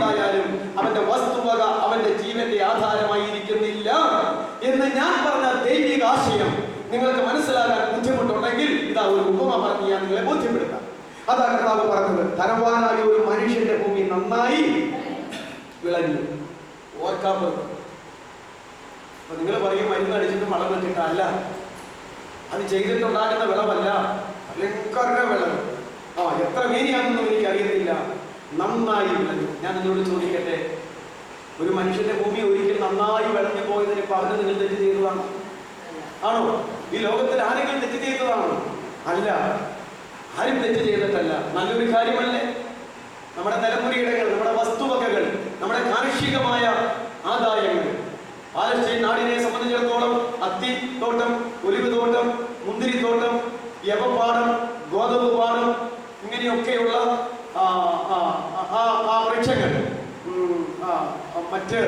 ഉണ്ടായാലും അവന്റെ വസ്തുവക അവന്റെ ജീവന്റെ ആധാരമായിരിക്കുന്നില്ല എന്ന് ഞാൻ പറഞ്ഞ ദൈവിക ആശയം നിങ്ങൾക്ക് മനസ്സിലാകാൻ ബുദ്ധിമുട്ടുണ്ടെങ്കിൽ ഇതാ ഒരു ഉപമ പറഞ്ഞ് ഞാൻ നിങ്ങളെ ബോധ്യപ്പെടുത്താം. അതാ കർത്താവ് പറഞ്ഞത്, ധനവാനായ ഒരു മനുഷ്യന്റെ ഭൂമി നന്നായി വിളഞ്ഞു. ഓർക്കാൻ പറ്റും. അപ്പൊ നിങ്ങൾ പറയും മരുന്ന് അടിച്ചിട്ട് വളം വെച്ചിട്ടല്ല, അത് ചെയ്തിട്ടുണ്ടാകുന്ന വിളവല്ല, ഭയങ്കര വിളവ്. എത്ര മീനിയാണെന്നും എനിക്കറിയത്തില്ല. നന്നായി വിളഞ്ഞു. ഞാൻ നിങ്ങളോട് ചോദിക്കട്ടെ, ഒരു മനുഷ്യന്റെ ഭൂമി ഒരിക്കൽ നന്നായി വിളഞ്ഞു പോയതിന് പകരം നിങ്ങൾ തെറ്റ് ചെയ്തതാണോ? ആണോ? ഈ ലോകത്തിൽ ആരെങ്കിലും തെറ്റ് ചെയ്തതാണോ? അല്ല, ആരും തെറ്റ് ചെയ്തിട്ടല്ല. നല്ലൊരു കാര്യമല്ലേ? നമ്മുടെ നിലമുറിയിടങ്ങൾ, നമ്മുടെ വസ്തുവകകൾ, നമ്മുടെ കാർഷികമായ ആദായങ്ങൾ. പാലസ്തീൻ നാടിനെ സംബന്ധിച്ചിടത്തോളം അത്തിത്തോട്ടം, ഒലിവ് തോട്ടം, മുന്തിരിത്തോട്ടം, യവപ്പാടം, ഗോതമ്പ് പാടം, ഇങ്ങനെയൊക്കെയുള്ള വൃക്ഷങ്ങൾ, മറ്റ്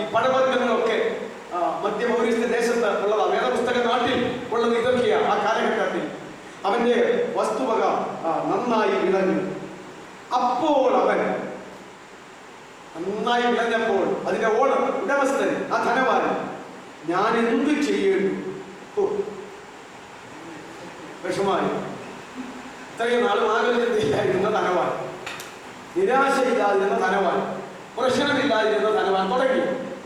ഈ പഴവർഗ്ഗങ്ങളൊക്കെ മധ്യപൗരസ്ത്യ ദേശത്ത് ഉള്ളതാണ്. വേദപുസ്തക നാട്ടിൽ ഉള്ളത് ഇതൊക്കെയാണ്. ആ കാലഘട്ടത്തിൽ അവന്റെ വസ്തുവക നന്നായി വിളഞ്ഞു. അപ്പോൾ അവൻ നന്നായി വിളഞ്ഞപ്പോൾ അതിന്റെ ഉടമസ്ഥൻ, ആ ധനവാൻ, ഞാൻ എന്ത് ചെയ്യുന്നു? വിഷമായി. ഇത്രയും നാളും ആലോചനയില്ലായിരുന്ന ധനവാൻ, നിരാശയില്ലാതിരുന്ന ധനവാൻ, പ്രശ്നമില്ലാതിരുന്ന ധനവാൻ തുടങ്ങി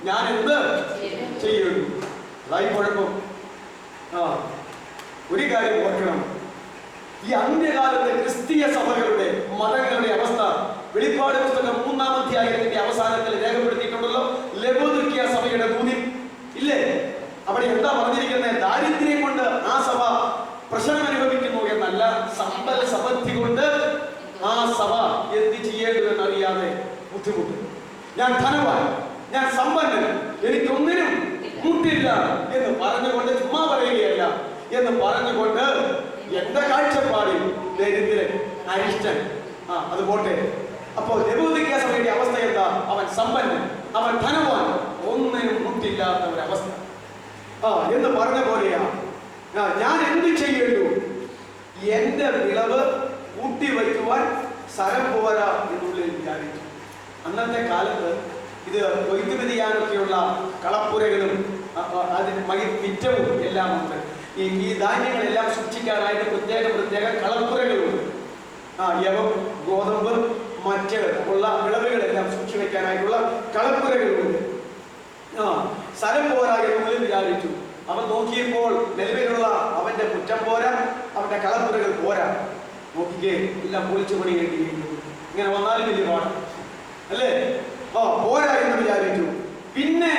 ഞാൻ എന്ത് ചെയ്യുന്നു? അതായി കുഴപ്പം. ഒരു കാര്യം ഓർക്കണം, ഈ അന്ത്യകാലത്തെ ക്രിസ്തീയ സഭകളുടെ, മതങ്ങളുടെ അവസ്ഥ വെളിപ്പാട് പുസ്തകം 3-ാം അധ്യായത്തിന്റെ അവസാനത്തിൽ രേഖപ്പെടുത്തിയിട്ടുണ്ടല്ലോ. ലവോദിക്കിയ സഭയുടെ ഭൂമി ഇല്ലേ? അവിടെ എന്താ പറഞ്ഞിരിക്കുന്നത്? ദാരിദ്ര്യം കൊണ്ട് ആ സഭ പ്രശ്നം അനുഭവിക്കുന്നു എന്നല്ല, സമ്പൽ സമൃദ്ധി കൊണ്ട് ആ സഭ എന്ത് ചെയ്യേണ്ടതെന്ന് അറിയാതെ ബുദ്ധിമുട്ടുന്നു. ഞാൻ ധനവാൻ, ഞാൻ സമ്പന്നൻ, എനിക്കൊന്നിനും മുട്ടില്ല എന്ന് പറഞ്ഞുകൊണ്ട്, ചുമ്മാ പറയുകയല്ല, എന്ന് പറഞ്ഞുകൊണ്ട് എന്റെ കാഴ്ചപ്പാടിൽ ദരിദ്രൻ, അരിഷ്ടൻ, അത് പോട്ടെ. അപ്പോൾ ലവോദിക്കിയ സഭയുടെ അവസ്ഥ എന്താ? അവൻ സമ്പന്നൻ, അവൻ ധനവാൻ, ഒന്നിനും മുട്ടില്ലാത്ത ഒരവസ്ഥ എന്ന് പറഞ്ഞ പോലെയാ. ഞാൻ എന്ത് ചെയ്യേണ്ടു? എന്റെ വിളവ് കൂട്ടിവയ്ക്കുവാൻ സ്ഥലം പോരാ എന്നുള്ളിൽ വിചാരിച്ചു. അന്നത്തെ കാലത്ത് ഇത് കൊയ്ത്ത് വ്യതിയാനൊക്കെയുള്ള കളപ്പുരകളും അതിന് മിറ്റവും എല്ലാം ഉണ്ട്. ഈ ധാന്യങ്ങളെല്ലാം സൂക്ഷിക്കാനായിട്ട് പ്രത്യേക കളപ്പുരകളുണ്ട്. യവം, ഗോതമ്പ്, മറ്റ് ഉള്ള വിളവുകളെല്ലാം സൂക്ഷിച്ചു വെക്കാനായിട്ടുള്ള കളപ്പുരകളുണ്ട്. സ്ഥലം പോരാ എന്നുള്ളിൽ വിചാരിച്ചു. അവൻ നോക്കിയപ്പോൾ നിലവിലുള്ള അവന്റെ മുറ്റം പോരാ, അവന്റെ കളപ്പുരകൾ പോരാ. നോക്കിക്കേ, എല്ലാം പൊളിച്ചു പണി കേട്ടിരിക്കുന്നു. ഇങ്ങനെ വന്നാലും വലിയ പാടാണ് അല്ലേ? പോരാ എന്ന് വിചാരിച്ചു. പിന്നെ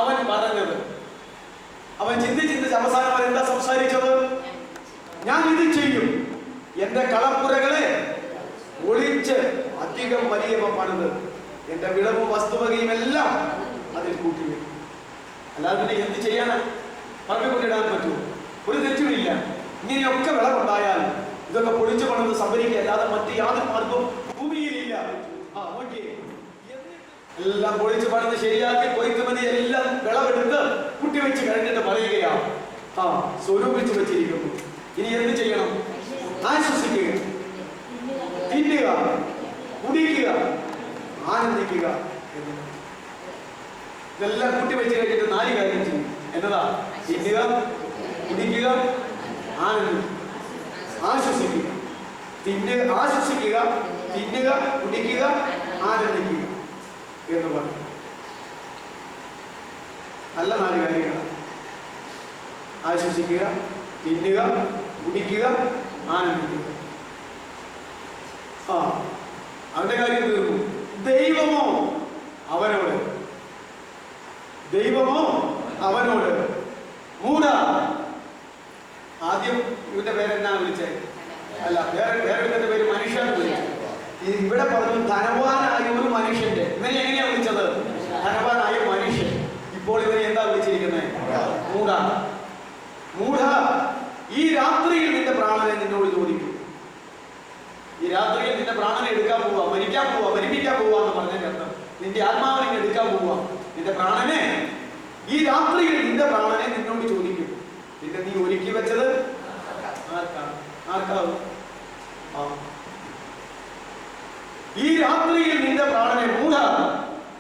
അവൻ പറഞ്ഞത്, അവൻ ചിന്തിച്ച് അവസാനം അവൻ എന്താ സംസാരിച്ചത്? ഞാൻ ഇത് ചെയ്യും, എന്റെ കളപ്പുരകളെ ഒളിച്ച് അധികം വലിയ പണിത് എന്റെ വിളവും വസ്തുവകയും എല്ലാം അതിൽ കൂട്ടിവെക്കും. അല്ലാതെ പിന്നെ എന്ത് ചെയ്യാനാ? പറമ്പിക്കൊണ്ടിടാൻ പറ്റുമോ? ഒരു തെറ്റുമില്ല. ഇങ്ങനെയൊക്കെ വിളവുണ്ടായാൽ ഇതൊക്കെ പൊളിച്ചു പണിത് സംഭരിക്കുക അല്ലാതെ മറ്റ് യാതൊരു മാർഗവും ഭൂമിയിലില്ല. എല്ലാം പൊളിച്ചു പണിത് ശരിയാക്കി കൊയ്ത്തുമതി എല്ലാം വിളവെടുത്ത് കുട്ടിവെച്ച് കഴിഞ്ഞിട്ട് പറയുകയാണ്, സ്വരൂപിച്ചു വെച്ചിരിക്കുന്നു. ഇനി എന്ത് ചെയ്യണം? ആശ്വസിക്കുക, തിന്നുക, കുടിക്കുക, ആനന്ദിക്കുക. ഇതെല്ലാം കുട്ടിവെച്ച് കഴിഞ്ഞിട്ട് 4 കാര്യം ചെയ്യും. എന്നതാ? തിന്നുക, കുടിക്കുക, ആനന്ദിക്കുക, ആശ്വസിക്കുക. ആശ്വസിക്കുക, തിന്നുക, കുടിക്കുക, ആനന്ദിക്കുക എന്ന് പറഞ്ഞു. നല്ല 4 കാര്യങ്ങളാണ്. ആശ്വസിക്കുക, തിന്നുക, കുടിക്കുക, ആനന്ദിക്കുക. അവന്റെ കാര്യം തീർന്നു. ദൈവമോ അവനോട് മൂഢ. ആദ്യം ഇവന്റെ പേരെന്നാ വിളിച്ചേ? അല്ല, വേറെ പേര് മനുഷ്യൻ വിളിച്ചത്. ഇവിടെ പറഞ്ഞു ധനവാനായ ഒരു മനുഷ്യന്റെ. ഇവനെ എങ്ങനെയാ വിളിച്ചത്? ധനവാനായ മനുഷ്യൻ. ഇപ്പോൾ ഇവനെ എന്താ വിളിച്ചിരിക്കുന്നത്? മൂഢ, ഈ രാത്രിയിൽ നിന്റെ പ്രാണനെ നിന്നോട് ചോദിക്കും. ഈ രാത്രിയിൽ നിന്റെ പ്രാണനെ എടുക്കാൻ പോവാ, മരിക്കാൻ പോവാ, മരിപ്പിക്കാൻ പോവാ എന്ന് പറഞ്ഞതിന്റെ അർത്ഥം നിന്റെ ആത്മാവിനെ എടുക്കാൻ പോവാ. നിന്റെ പ്രാണനെ, ഈ രാത്രിയിൽ നിന്റെ പ്രാണനെ നിന്നോട് ചോദിക്കും. പിന്നെ നീ ഒരുക്കി വെച്ചത് ആർക്കാവും? ഈ രാത്രിയിൽ നിന്റെ പ്രാണനെ മൂഢ,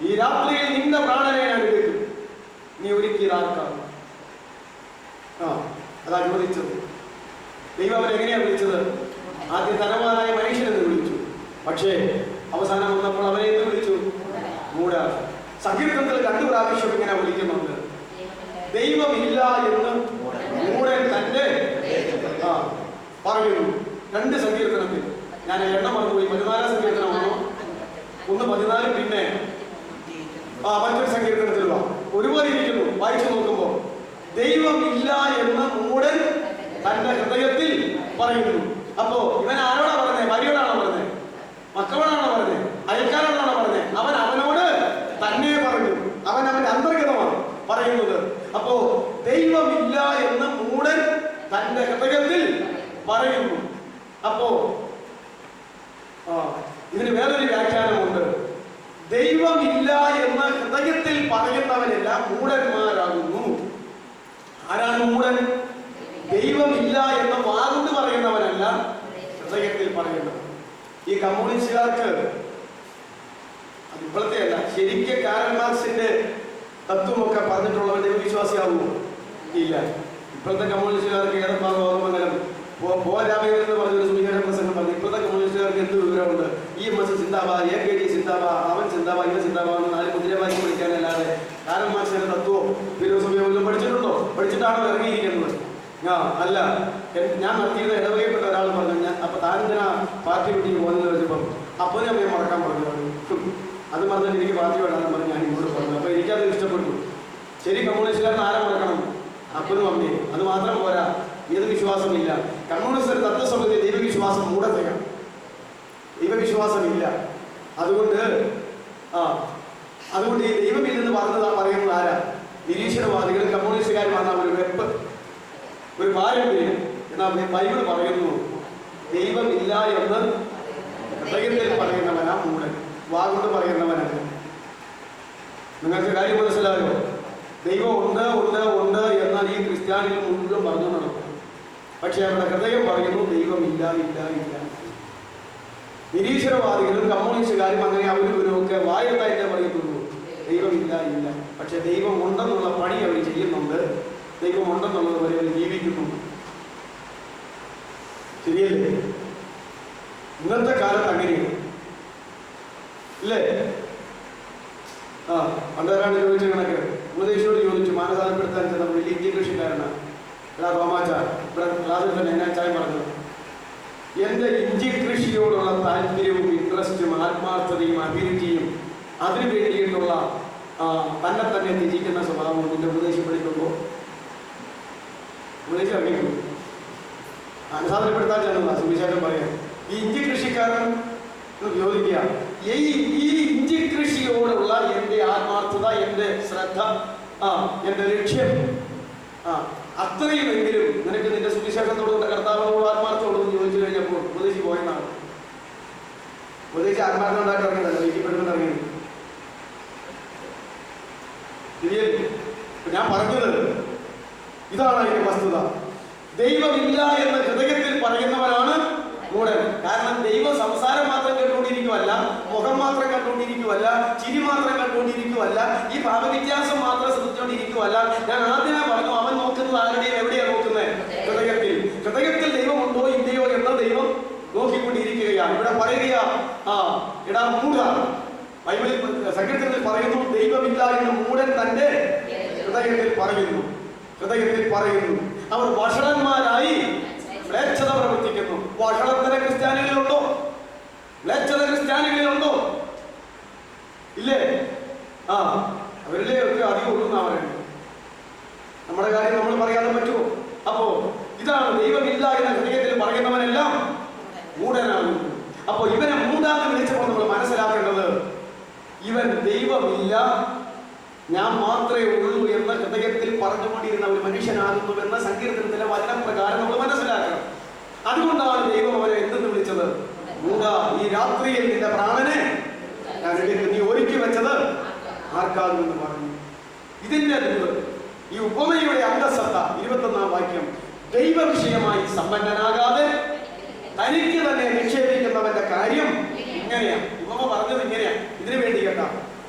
ഈ രാത്രിയിൽ നിന്റെ പ്രാണനെ ഞാൻ എടുക്കും. നീ ഒരുക്കിയതാർക്കാണ്? അതാ ചോദിച്ചത്. ദൈവം അവൻ എങ്ങനെയാണ് വിളിച്ചത്? ആദ്യം ധനവാനായ മനുഷ്യനെന്ന് വിളിച്ചു. പക്ഷേ അവസാനം വന്നപ്പോൾ അവനെ എന്ന് വിളിച്ചു? മൂഢ. സങ്കീർത്തനത്തിൽ 2 പ്രാവശ്യം ഇങ്ങനെ വിളിക്കുന്നുണ്ട്. ദൈവമില്ല എന്ന് മൂഢൻ തന്റെ പറയുന്നു. 2 സങ്കീർത്തനത്തിൽ. ഞാൻ എണ്ണം മറന്നുപോയി. 14 സങ്കീർത്തനമാണോ? ഒന്ന് 14, പിന്നെ മറ്റൊരു സങ്കീർത്തനത്തിലുള്ള ഒരുപോലെ ഇരിക്കുന്നു. വായിച്ചു നോക്കുമ്പോ ദൈവമില്ല എന്ന് മൂഢൻ തന്റെ ഹൃദയത്തിൽ പറയുന്നു. അപ്പോ ഇവൻ ആരോടാ പറഞ്ഞത്? ഭാര്യയോടാണോ പറഞ്ഞത്? മക്കളോടാണോ പറഞ്ഞത്? അയൽക്കാരോടാണോ പറഞ്ഞത്? അവൻ അവനോട് തന്നെ പറഞ്ഞു. അവൻ അവന്റെ അന്തർഗതമാണ് പറയുന്നത്. അപ്പോ ദൈവമില്ല എന്ന് മൂഢൻ തന്റെ ഹൃദയത്തിൽ പറയുന്നു. അപ്പോ ഇതിന് വേറൊരു വ്യാഖ്യാനമുണ്ട്. ദൈവമില്ല എന്ന് ഹൃദയത്തിൽ പറയുന്നവനെല്ലാം മൂഢന്മാരാകുന്നു. ആരാണ് മൂഢൻ? ദൈവമില്ല എന്ന് വാഗുകൊണ്ട് പറയുന്നവനല്ല, ഹൃദയത്തിൽ പറയുന്നവൻ. ഈ കമ്മ്യൂണിസ്റ്റുകാർക്ക് അത് ഇപ്പോഴത്തെ അല്ല, ശരിക്കും കാരൽ മാർക്സിന്റെ തത്വമൊക്കെ പറഞ്ഞിട്ടുള്ളവർ ദൈവവിശ്വാസിയാവുമോ? ഇല്ല. ഇപ്പോഴത്തെ കമ്മ്യൂണിസ്റ്റുകാർക്ക് ഏറെപ്പാകുമംഗലം രാമേന്ദ്രൻ എന്ന് പറഞ്ഞൊരു സുവിശേഷ പ്രസംഗം പറഞ്ഞു. ഇപ്പോഴത്തെ കമ്മ്യൂണിസ്റ്റുകാർക്ക് എന്ത് വിവരമുണ്ട്? EMS ചിന്താബ, AKG ചിന്താബ, അവൻ ചിന്താബ, ഇവൻ ചിന്താബ എന്ന് 4 മുദ്രാവാക്യം പഠിക്കാനല്ലാതെ കാരൽ മാർക്സിന്റെ തത്വവും ഫിലോസഫിയോ വല്ലതും പഠിച്ചിട്ടുണ്ടോ? പഠിച്ചിട്ടാണോ ഇറങ്ങിയിരിക്കുന്നത്? അല്ല. ഞാൻ നടത്തിയത് ഇടവകയിൽപ്പെട്ട ഒരാൾ പറഞ്ഞു, അപ്പൊ താനെന്തിനാ പാർട്ടി വിട്ടിക്ക് പോകുന്നത് വെച്ചപ്പം അപ്പനും അമ്മയെ മറക്കാൻ പറഞ്ഞു. അത് പറഞ്ഞിട്ട് എനിക്ക് പാർട്ടി വേണമെന്ന് പറഞ്ഞ് ഞാൻ ഇങ്ങോട്ട് പറഞ്ഞു. അപ്പൊ എനിക്കത് ഇഷ്ടപ്പെട്ടു. ശരി, കമ്മ്യൂണിസ്റ്റുകാരൻ ആരെ മറക്കണം? അപ്പനും അമ്മയും. അത് മാത്രം പോരാ, ഏത് വിശ്വാസമില്ല. കമ്മ്യൂണിസ്റ്റ് തത്വസമിതി ദൈവവിശ്വാസം മൂഢതയാണ്. ദൈവവിശ്വാസമില്ല. അതുകൊണ്ട് ഈ ദൈവമില്ലെന്ന് പറയുന്നത് ആരാ? നിരീശ്വരവാദികൾ, കമ്മ്യൂണിസ്റ്റുകാർ വന്ന ഒരു വെപ്പ്, ഒരു പാരമ്പര്യം. എന്നാൽ ബൈബിൾ പറയുന്നു ദൈവമില്ല എന്ന് ഹൃദയത്തിൽ പറയുന്നവനാ മൂഢൻ, വാഗുകൊണ്ട് പറയുന്നവനല്ല. നിങ്ങൾക്ക് കാര്യം മനസ്സിലായോ? ദൈവം ഉണ്ട് ഉണ്ട് ഉണ്ട് എന്നാൽ ഈ ക്രിസ്ത്യാനികൾ മുഴുവൻ പറഞ്ഞു നടക്കും. പക്ഷെ അവരുടെ ഹൃദയം പറയുന്നു ദൈവമില്ല ഇല്ല ഇല്ല. നിരീശ്വരവാദികളും കമ്മ്യൂണിസ്റ്റുകാരും അങ്ങനെ അവരൊക്കെ വായത്തായിട്ടേ പറയുന്നുള്ളൂ ദൈവമില്ല ഇല്ല. പക്ഷെ ദൈവം ഉണ്ടെന്നുള്ള പണി അവർ ചെയ്യുന്നുണ്ട്. ദൈവം ഉണ്ടെന്നുള്ളത് വരെ അവർ ജീവിക്കുന്നുണ്ട്. ശരിയല്ലേ? ഇന്നത്തെ കാലത്ത് അങ്ങനെയാണ് ഇല്ലേ? പണ്ടുകാരാണ് ചോദിച്ച കണക്ക് ഉപദേശിയോട് ചോദിച്ചു, മാനസാന്തരപ്പെടുത്താൻ ചെന്ന വലിയ ഇന്ത്യൻ കൃഷിക്കാരനാണ് റോമാച്ച. ഇവിടെ ക്ലാസ്സിൽ തന്നെ എന്നാ ചായ പറഞ്ഞത്, എന്റെ ഇഞ്ചി കൃഷിയോടുള്ള താല്പര്യവും ഇൻട്രസ്റ്റും ആത്മാർത്ഥതയും അഭിരുചിയും അതിനു വേണ്ടിയിട്ടുള്ള തന്നെ ത്യജിക്കുന്ന സ്വഭാവം നിന്റെ ഉപദേശം പഠിക്കുമ്പോൾ ഉപദേശം ഇറങ്ങിക്കും. മാനസാന്തരപ്പെടുത്താൻ ചെന്നതാ സുവിശേഷം പറയാം. ഈ ഇഞ്ചി കൃഷിക്കാരൻ ചോദിക്കുക, ഈ ഇഞ്ചി കൃഷിയോടുള്ള എന്റെ ആത്മാർത്ഥത, എന്റെ ശ്രദ്ധ, എന്റെ ലക്ഷ്യം അത്രയുമെങ്കിലും നിനക്ക് നിന്റെ സുവിശേഷത്തോടുള്ള കർത്താവിനോട് ആത്മാർത്ഥത്തോടെന്ന് ചോദിച്ചു കഴിഞ്ഞപ്പോൾ ഉപദേശി പോയെന്നാണ്. ഉപദേശി ആത്മാർത്ഥം ഉണ്ടാക്കി ഇറങ്ങിയതല്ല, വീട്ടിൽപ്പെടുന്നത് ഇറങ്ങിയത്. ശരിയല്ലേ? ഞാൻ പറഞ്ഞത് ഇതാണ് അതിന്റെ വസ്തുത. ദൈവമില്ല എന്ന് ഹൃദയത്തിൽ പറയുന്നവരാണ് മൂഢൻ. കാരണം ദൈവം സംസാരം മാത്രം കേട്ടുകൊണ്ടിരിക്കുവല്ല, മുഖം മാത്രം കണ്ടുകൊണ്ടിരിക്കുവല്ല, ചിരി മാത്രം കണ്ടുകൊണ്ടിരിക്കുവല്ല, ഈ ഭാവവ്യത്യാസം മാത്രം ശ്രദ്ധിച്ചുകൊണ്ടിരിക്കുവല്ല. ഞാൻ ആദ്യമേ പറഞ്ഞു, അവൻ നോക്കുന്നത് ആരുടെയും എവിടെയാണ് നോക്കുന്നത്? ഹൃദയത്തിൽ. ഹൃദയത്തിൽ ദൈവമുണ്ടോ ഇല്ലയോ എന്ന് ദൈവം നോക്കിക്കൊണ്ടിരിക്കുകയാണ്. ഇവിടെ പറയുക, എടാ മൂഢ, ബൈബിളിൽ സങ്കീർത്തനത്തിൽ പറയുന്നു ദൈവമില്ല എന്ന് മൂഢൻ തന്റെ ഹൃദയത്തിൽ പറയുന്നു. ഹൃദയത്തിൽ പറയുന്നു. അവർ വഷളന്മാരായി മ്ലേച്ഛത പ്രവർത്തിക്കുന്നു. വഷളത്തിന് ക്രിസ്ത്യാനികളുണ്ടോ? മ്ലേച്ഛത ക്രിസ്ത്യാനികളിലുണ്ടോ? ഇല്ലേ? അവരിലെ ഒക്കെ അധികം ഉള്ളൂന്നാ പറയുന്നത്. നമ്മുടെ കാര്യം നമ്മൾ പറയാതെ പറ്റുമോ? അപ്പോ ഇതാണ് ദൈവമില്ല എന്ന ഹൃദയത്തിൽ പറയുന്നവനെല്ലാം മൂഢനാണ്. അപ്പൊ ഇവനെ മൂഢാന്ന് വിളിച്ചപ്പോൾ നമ്മൾ മനസ്സിലാക്കേണ്ടത്, ഇവൻ ദൈവമില്ല, ഞാൻ മാത്രമേ ഉള്ളൂ എന്ന ഹൃദയത്തിൽ പറഞ്ഞുകൊണ്ടിരുന്ന ഒരു മനുഷ്യനാകുന്നുവെന്ന സങ്കീർത്തനത്തിലെ വചനപ്രകാരം നമ്മൾ മനസ്സിലാക്കണം. അതുകൊണ്ടാണ് ദൈവം അവരെ എന്തെന്ന് വിളിച്ചത്? മൂഢ, ഈ രാത്രിയിൽ നിന്റെ പ്രാണനെ ഞാൻ എടുക്കും, നീ ഒരുക്കി വെച്ചത് ആർക്കാകുമെന്ന് പറഞ്ഞു. ഇതിന്റെ ഈ ഉപമയുടെ അന്തസത്ത 21-ാം വാക്യം, ദൈവവിഷയമായി സമ്പന്നനാകാതെ തനിക്ക് തന്നെ നിക്ഷേപിക്കുന്നവന്റെ കാര്യം ഇങ്ങനെയാ. ഉപമ പറഞ്ഞത് ഇങ്ങനെയാ. ഇതിനു വേണ്ടി കേട്ടാ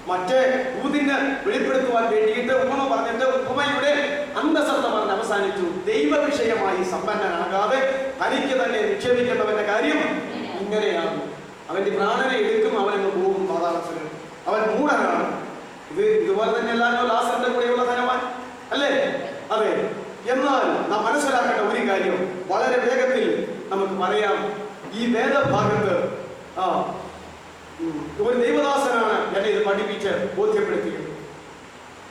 മറ്റേ ഊതിന് വെളിപ്പെടുത്തുവാൻ വേണ്ടിയിട്ട് ഉപമ പറഞ്ഞിട്ട് ഉപമയുടെ അന്തസത്ത പറഞ്ഞ് അവസാനിച്ചു. ദൈവ വിഷയമായി സമ്പന്നനാകാതെ തനിക്ക് തന്നെ നിക്ഷേപിക്കുന്നവന്റെ കാര്യം ഇങ്ങനെയാകും. അവന്റെ പ്രാണനെ എടുക്കും, അവനങ്ങ് പോകും പാതാളത്തിൽ. അവൻ മൂഢനാണ്. ഇതുപോലെ തന്നെ അല്ലാതെ ലാസറിന്റെ കൂടെയുള്ള ധനവാൻ അല്ലേ? അതെ. എന്നാൽ നാം മനസ്സിലാക്കേണ്ട ഒരു കാര്യം വളരെ വേഗത്തിൽ നമുക്ക് പറയാം. ഈ വേദഭാഗത്ത് ഒരു ദൈവദാസനാണ് എന്നെ ഇത് പഠിപ്പിച്ച് ബോധ്യപ്പെടുത്തിയത്.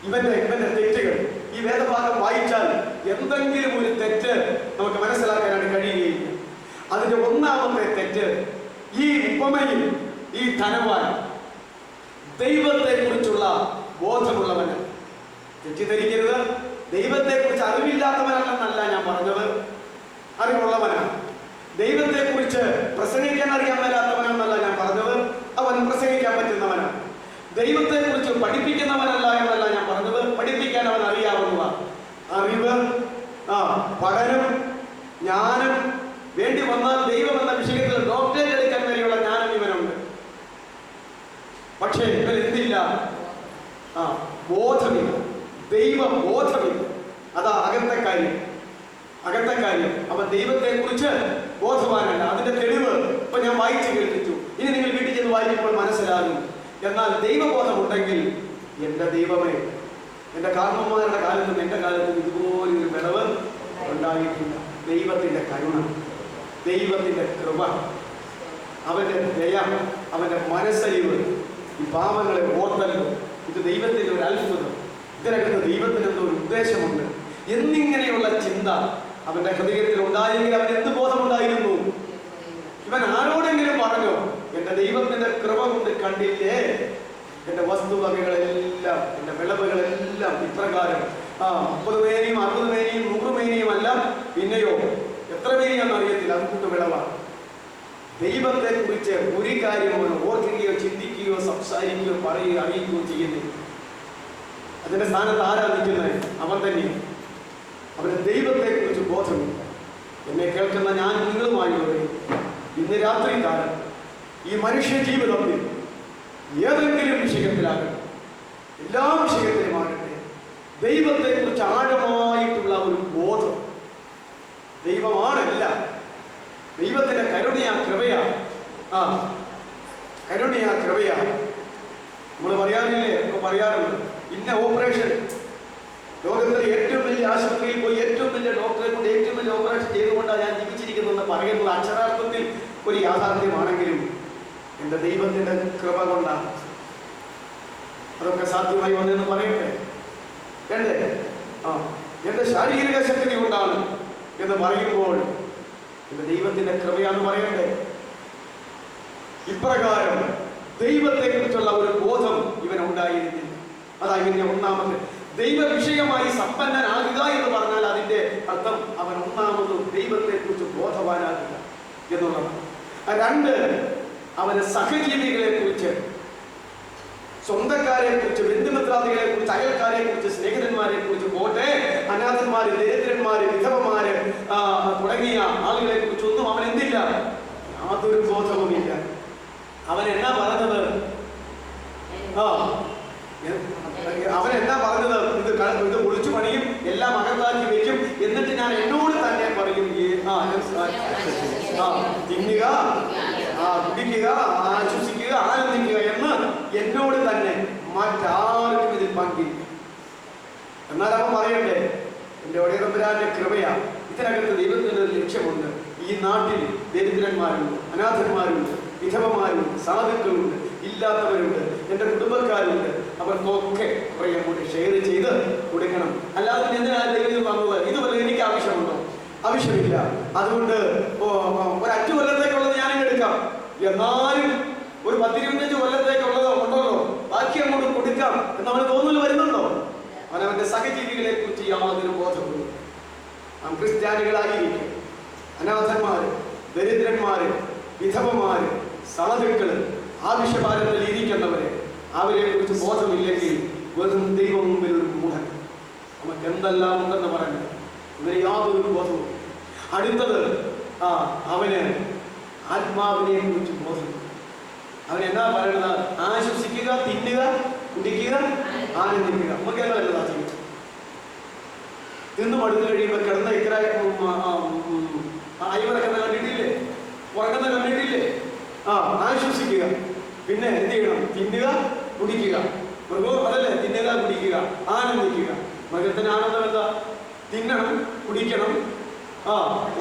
ഇവന്റെ തെറ്റുകൾ ഈ വേദഭാഗം വായിച്ചാൽ എന്തെങ്കിലും ഒരു തെറ്റ് നമുക്ക് മനസ്സിലാക്കാനാണ് കഴിയുകയില്ല. അതിന്റെ ഒന്നാമത്തെ തെറ്റ്, ഈ ഉപമയിൽ ഈ ധനവാൻ ദൈവത്തെ കുറിച്ചുള്ള ബോധമുള്ളവന്. തെറ്റിദ്ധരിക്കരുത്, ദൈവത്തെ കുറിച്ച് അറിവില്ലാത്തവനല്ലെന്നല്ല ഞാൻ പറഞ്ഞത്, അറിവുള്ളവനാണ്. ദൈവത്തെ കുറിച്ച് പ്രസംഗിക്കാൻ അറിയാൻ മേലാത്തവനെന്നല്ല ഞാൻ പറഞ്ഞത്, അവൻ പ്രസംഗിക്കാൻ പറ്റുന്നവനാണ്. ദൈവത്തെ കുറിച്ച് പഠിപ്പിക്കുന്നവനല്ല എന്നല്ല ഞാൻ പറഞ്ഞത്, പഠിപ്പിക്കാൻ അവൻ അറിയാവുന്നതാണ്. അറിവ്, പഠനം, ജ്ഞാനം വേണ്ടി വന്നാൽ ദൈവം എന്ന വിഷയത്തിൽ ഡോക്ടറേറ്റ് എടുക്കാൻ വരെയുള്ള ജ്ഞാനം ഇവനുണ്ട്. പക്ഷേ ഇവൻ എന്തില്ല? ബോധമില്ല, ദൈവബോധമില്ല. അതാ അകത്തെ കാര്യം. അവൻ ദൈവത്തെ കുറിച്ച് ബോധവാനല്ല. അതിന്റെ തെളിവ് ഇപ്പൊ ഞാൻ വായിച്ചു കേൾപ്പിച്ചു. ഇനി നിങ്ങൾ വീട്ടിൽ ചെന്ന് വായിക്കുമ്പോൾ മനസ്സിലാകും. എന്നാൽ ദൈവബോധമുണ്ടെങ്കിൽ എന്റെ ദൈവമേ, എന്റെ കാരണന്മാരുടെ കാലത്തും എന്റെ കാലത്തും ഇതുപോലൊരു വിളവ് ഉണ്ടായിട്ടില്ല. ദൈവത്തിന്റെ കരുണ, ദൈവത്തിന്റെ കൃപ, അവന്റെ ദയ, അവന്റെ മനസ്സലിവ്, ഈ പാവങ്ങളെ ഓർത്തല്ലോ, ഇത് ദൈവത്തിന്റെ ഒരു അത്ഭുതം. ഇതിനകത്ത് ദൈവത്തിന് എന്തോ ഒരു ഉദ്ദേശമുണ്ട് എന്നിങ്ങനെയുള്ള ചിന്ത അവന്റെ ഹൃദയത്തിൽ ഉണ്ടായെങ്കിൽ അവൻ എന്ത് ബോധമുണ്ടായിരുന്നു? ഇവൻ ആരോടെങ്കിലും പറഞ്ഞോ, എന്റെ ദൈവത്തിന്റെ കൃപ കൊണ്ട് കണ്ടില്ലേ എന്റെ വസ്തുവകകളെല്ലാം, എന്റെ വിളവുകളെല്ലാം ഇപ്രകാരം 30 മേനിയും 60 മേനിയും 100 മേനിയും അല്ല, പിന്നെയോ എത്ര മേനിയാണെന്ന് അറിയത്തില്ല, അതുകൊണ്ട് വിളവാണ്. ദൈവത്തെ കുറിച്ച് ഒരു കാര്യം അവൻ ഓർക്കുകയോ ചിന്തിക്കുകയോ സംസാരിക്കുകയോ പറയുകയോ അറിയിക്കുകയോ ചെയ്യുന്നില്ല. അതിന്റെ സ്ഥാനത്ത് ആരാ നിൽക്കുന്നത്? അവൻ തന്നെയാണ്. അവന് ദൈവത്തെ കുറിച്ച് ബോധമില്ല. എന്നെ കേൾക്കുന്ന ഞാൻ നിങ്ങളുമായുള്ളത് ഇന്ന് രാത്രി കാലം ഈ മനുഷ്യ ജീവിതത്തിൽ ഏതെങ്കിലും വിഷയത്തിലാകട്ടെ, എല്ലാ വിഷയത്തിലുമാകട്ടെ, ദൈവത്തെ കുറിച്ച് ആഴമായിട്ടുള്ള ഒരു ബോധം. ദൈവമാണല്ല, ദൈവത്തിന്റെ കരുണയാ കൃപയാ. കരുണയാ കൃപയാ. നമ്മൾ പറയാറില്ലേ, ഒക്കെ പറയാറുണ്ട്, ഇന്ന ഓപ്പറേഷൻ ലോകത്തിലെ ഏറ്റവും വലിയ ആശുപത്രിയിൽ പോയി ഏറ്റവും വലിയ ഡോക്ടറെ കൊണ്ട് ഏറ്റവും വലിയ ഓപ്പറേഷൻ ചെയ്തുകൊണ്ടാണ് ഞാൻ ജീവിച്ചിരിക്കുന്നതെന്ന് പറയുന്നത് അക്ഷരാർത്ഥത്തിൽ ഒരു യാഥാർത്ഥ്യമാണെങ്കിലും എന്റെ ദൈവത്തിന്റെ കൃപ കൊണ്ടാണ് അതൊക്കെ സാധ്യമായി വന്നെന്ന് പറയട്ടെ. എന്റെ ശാരീരിക ശക്തി കൊണ്ടാണ് എന്ന് പറയുമ്പോൾ എന്റെ ദൈവത്തിന്റെ കൃപയാന്ന് പറയട്ടെ. ഇപ്രകാരം ദൈവത്തെ കുറിച്ചുള്ള ഒരു ബോധം ഇവനുണ്ടായിരുന്നില്ല. അതാ ഇവന്റെ ഒന്നാമത്. ദൈവ വിഷയമായി സമ്പന്നനാകുക എന്ന് പറഞ്ഞാൽ അതിന്റെ അർത്ഥം അവൻ ഒന്നാമത് ദൈവത്തെ കുറിച്ച് ബോധവാനാകുക എന്നുള്ളതാണ്. 2, അവന് സഹജീവികളെ കുറിച്ച്, സ്വന്തക്കാരെ കുറിച്ച്, ബന്ധുമിത്രാദികളെ കുറിച്ച്, അയൽക്കാരെ കുറിച്ച്, സ്നേഹിതന്മാരെ കുറിച്ച്, പോട്ടെ അനാഥന്മാര്, ദരിദ്രന്മാര്, വിധവമാര് തുടങ്ങിയ ആളുകളെ കുറിച്ചൊന്നും അവൻ എന്തില്ല, യാതൊരു ബോധവുമില്ല. അവൻ എന്നാ പറഞ്ഞത്? അവൻ എന്നാ പറഞ്ഞത്? ഇത് പൊളിച്ചു പണിയും, എല്ലാം അകത്താക്കി വെക്കും, എന്നിട്ട് ഞാൻ എന്നോട് തന്നെ പറയും, തിന്നുക, കുടിക്കുക, ആശ്വസിക്കുക, ആനന്ദിക്കുക എന്ന് എന്നോട് തന്നെ, മറ്റാർക്കും ഇതിൽ പങ്കില്ല. എന്നാൽ അവൻ പറയട്ടെ, എന്റെ ഒരേ തമ്പുരാന്റെ കൃപയാ. ഇതിനകത്ത് ദൈവത്തിന് ഒരു ലക്ഷ്യമുണ്ട്. ഈ നാട്ടിൽ ദരിദ്രന്മാരുണ്ട്, അനാഥന്മാരുണ്ട്, വിധവമാരുണ്ട്, സാധുക്കളുണ്ട്, ഇല്ലാത്തവരുണ്ട്, എൻ്റെ കുടുംബക്കാരുണ്ട്. അവർക്കൊക്കെ കുറെ അങ്ങോട്ട് ഷെയർ ചെയ്ത് കൊടുക്കണം. അല്ലാതെ എന്തിനാണ് ദൈവം വന്നത്? ഇതുപോലെ എനിക്ക് ആവശ്യമുണ്ടോ? ആവശ്യമില്ല. അതുകൊണ്ട് ഒരു 5 കൊല്ലത്തേക്കുള്ളത് ഞാനും എടുക്കാം, എന്നാലും ഒരു 10-25 കൊല്ലത്തേക്കുള്ളത് ഉണ്ടല്ലോ, ബാക്കി അങ്ങോട്ട് കൊടുക്കാം എന്നവന് തോന്നൽ വരുന്നുണ്ടോ? അവനവന്റെ സഹജീവികളെ കുറിച്ച് യാതൊരു ബോധമില്ല. നാം ക്രിസ്ത്യാനികളായിരിക്കും, അനാഥന്മാര്, ദരിദ്രന്മാര്, വിധവമാര്, സാധുക്കള്, ആവശ്യഭാരത്തിൽ ഇരിക്കുന്നവരെ, അവരെ കുറിച്ച് ബോധമില്ലെങ്കിൽ വെറും ദൈവം മുമ്പിൽ ഒരു മൂഢൻ. നമുക്ക് എന്തെല്ലാം ഉണ്ടെന്ന് പറഞ്ഞു ഇവന് യാതൊരു ബോധവും. അടുത്തത് അവന് ആത്മാവിനെ കുറിച്ച് ബോധം. അവൻ എന്നാ പറയുന്നത്? ആശ്വസിക്കുക, തിന്നുക, കുടിക്കുക, ആനന്ദിക്കുക. നമുക്ക് ഞങ്ങളല്ലതാ ജീവിച്ചു. തിന്നും അടുത്ത് കഴിയുമ്പോൾ കിടന്ന ഇക്കര അയവറക്കുന്ന കണ്ടിട്ടില്ലേ, ഉറങ്ങുന്ന കണ്ടിട്ടില്ലേ? ആശ്വസിക്കുക. പിന്നെ എന്ത് ചെയ്യണം? തിന്നുക, കുടിക്കുക. മൃഗവും അതല്ലേ, തിന്നുക, കുടിക്കുക, ആനന്ദിക്കുക. മൃഗത്തിന് ആനന്ദം എന്താ? തിന്നണം, കുടിക്കണം,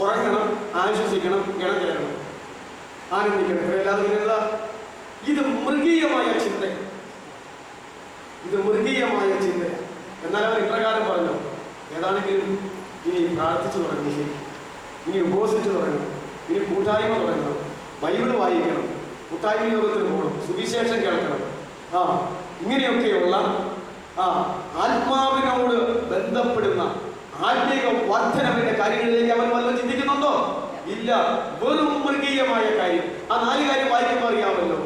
ഉറങ്ങണം, ആശ്വസിക്കണം, കിടക്കണം, ആനന്ദിക്കണം. എല്ലാവരും എന്താ? ഇത് മൃഗീയമായ ചിന്ത, ഇത് മൃഗീയമായ ചിന്ത. എന്നാൽ അവർ ഇപ്രകാരം പറഞ്ഞു, ഏതാണെങ്കിലും ഇനി പ്രാർത്ഥിച്ചു തുടങ്ങി, ഇനി ഉപവസിച്ചു തുടങ്ങണം, ഇനി കൂട്ടായ്മ തുടങ്ങണം, ബൈബിള് വായിക്കണം, കൂട്ടായ്മ യോഗത്തിന് പോകണം, സുവിശേഷം കേൾക്കണം. ഇങ്ങനെയൊക്കെയുള്ള ആത്മാവിനോട് ബന്ധപ്പെടുന്ന ആത്മീക വർധനവിന്റെ കാര്യങ്ങളിലേക്ക് അവൻ വല്ലതും ചിന്തിക്കുന്നുണ്ടോ? ഇല്ല. വെറും മൃഗീയമായ കാര്യം. ആ 4 കാര്യം വായിക്കുമ്പോൾ അറിയാമല്ലോ.